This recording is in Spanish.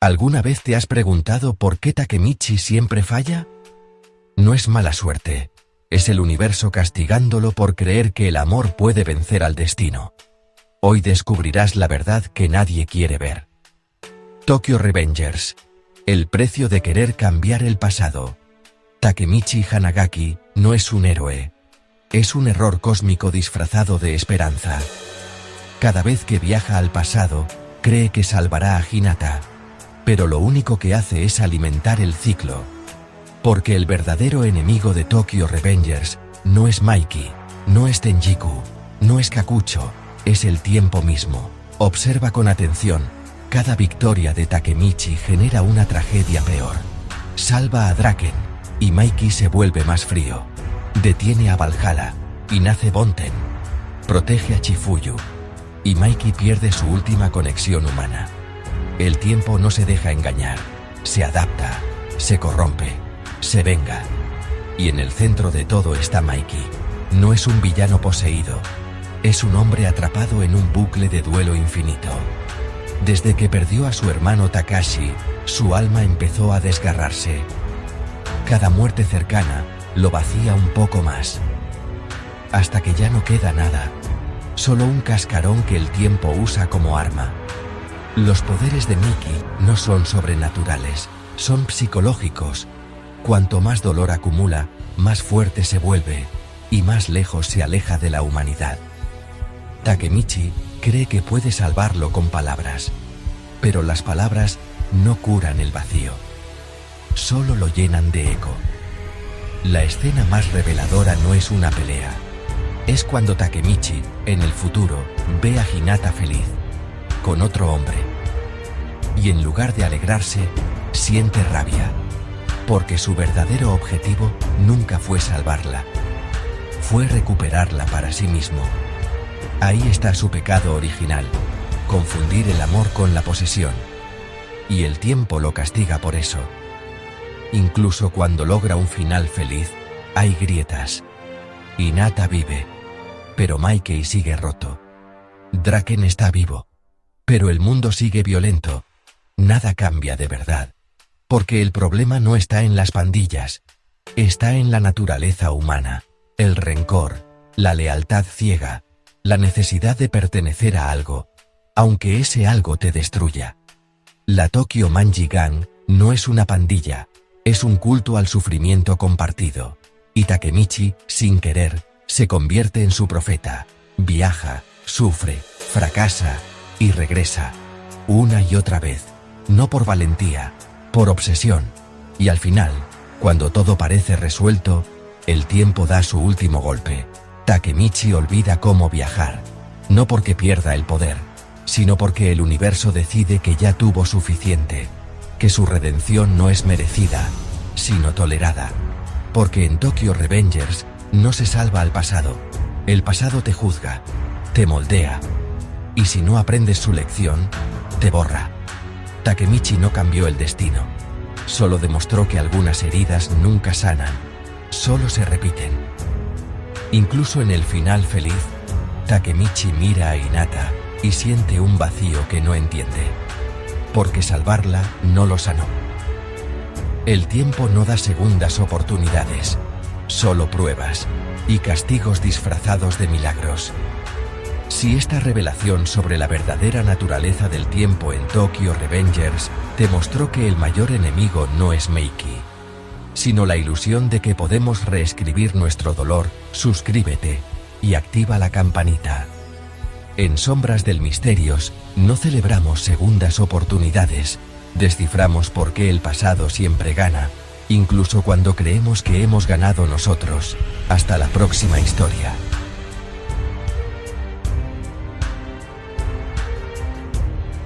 ¿Alguna vez te has preguntado por qué Takemichi siempre falla? No es mala suerte, es el universo castigándolo por creer que el amor puede vencer al destino. Hoy descubrirás la verdad que nadie quiere ver. Tokyo Revengers. El precio de querer cambiar el pasado. Takemichi Hanagaki no es un héroe. Es un error cósmico disfrazado de esperanza. Cada vez que viaja al pasado, cree que salvará a Hinata. Pero lo único que hace es alimentar el ciclo. Porque el verdadero enemigo de Tokyo Revengers no es Mikey, no es Tenjiku, no es Kakucho, es el tiempo mismo. Observa con atención, cada victoria de Takemichi genera una tragedia peor. Salva a Draken, y Mikey se vuelve más frío. Detiene a Valhalla, y nace Bonten. Protege a Chifuyu, y Mikey pierde su última conexión humana. El tiempo no se deja engañar, se adapta, se corrompe, se venga. Y en el centro de todo está Mikey. No es un villano poseído, es un hombre atrapado en un bucle de duelo infinito. Desde que perdió a su hermano Takashi, su alma empezó a desgarrarse. Cada muerte cercana lo vacía un poco más. Hasta que ya no queda nada, solo un cascarón que el tiempo usa como arma. Los poderes de Mikey no son sobrenaturales, son psicológicos. Cuanto más dolor acumula, más fuerte se vuelve, y más lejos se aleja de la humanidad. Takemichi cree que puede salvarlo con palabras, pero las palabras no curan el vacío, solo lo llenan de eco. La escena más reveladora no es una pelea, es cuando Takemichi, en el futuro, ve a Hinata feliz, con otro hombre. Y en lugar de alegrarse, siente rabia, porque su verdadero objetivo nunca fue salvarla, fue recuperarla para sí mismo. Ahí está su pecado original, confundir el amor con la posesión. Y el tiempo lo castiga por eso. Incluso cuando logra un final feliz, hay grietas. Hinata vive, pero Mikey sigue roto. Draken está vivo, pero el mundo sigue violento. Nada cambia de verdad. Porque el problema no está en las pandillas, está en la naturaleza humana, el rencor, la lealtad ciega, la necesidad de pertenecer a algo, aunque ese algo te destruya. La Tokyo Manji Gang no es una pandilla, es un culto al sufrimiento compartido. Y Takemichi, sin querer, se convierte en su profeta. Viaja, sufre, fracasa y regresa, una y otra vez, no por valentía, por obsesión. Y al final, cuando todo parece resuelto, el tiempo da su último golpe. Takemichi olvida cómo viajar, no porque pierda el poder, sino porque el universo decide que ya tuvo suficiente, que su redención no es merecida, sino tolerada. Porque en Tokyo Revengers no se salva al pasado, el pasado te juzga, te moldea, y si no aprendes su lección, te borra. Takemichi no cambió el destino, solo demostró que algunas heridas nunca sanan, solo se repiten. Incluso en el final feliz, Takemichi mira a Hinata y siente un vacío que no entiende, porque salvarla no lo sanó. El tiempo no da segundas oportunidades, solo pruebas y castigos disfrazados de milagros. Si esta revelación sobre la verdadera naturaleza del tiempo en Tokyo Revengers te mostró que el mayor enemigo no es Mikey, sino la ilusión de que podemos reescribir nuestro dolor, suscríbete y activa la campanita. En Sombras del Misterios no celebramos segundas oportunidades, desciframos por qué el pasado siempre gana, incluso cuando creemos que hemos ganado nosotros. Hasta la próxima historia.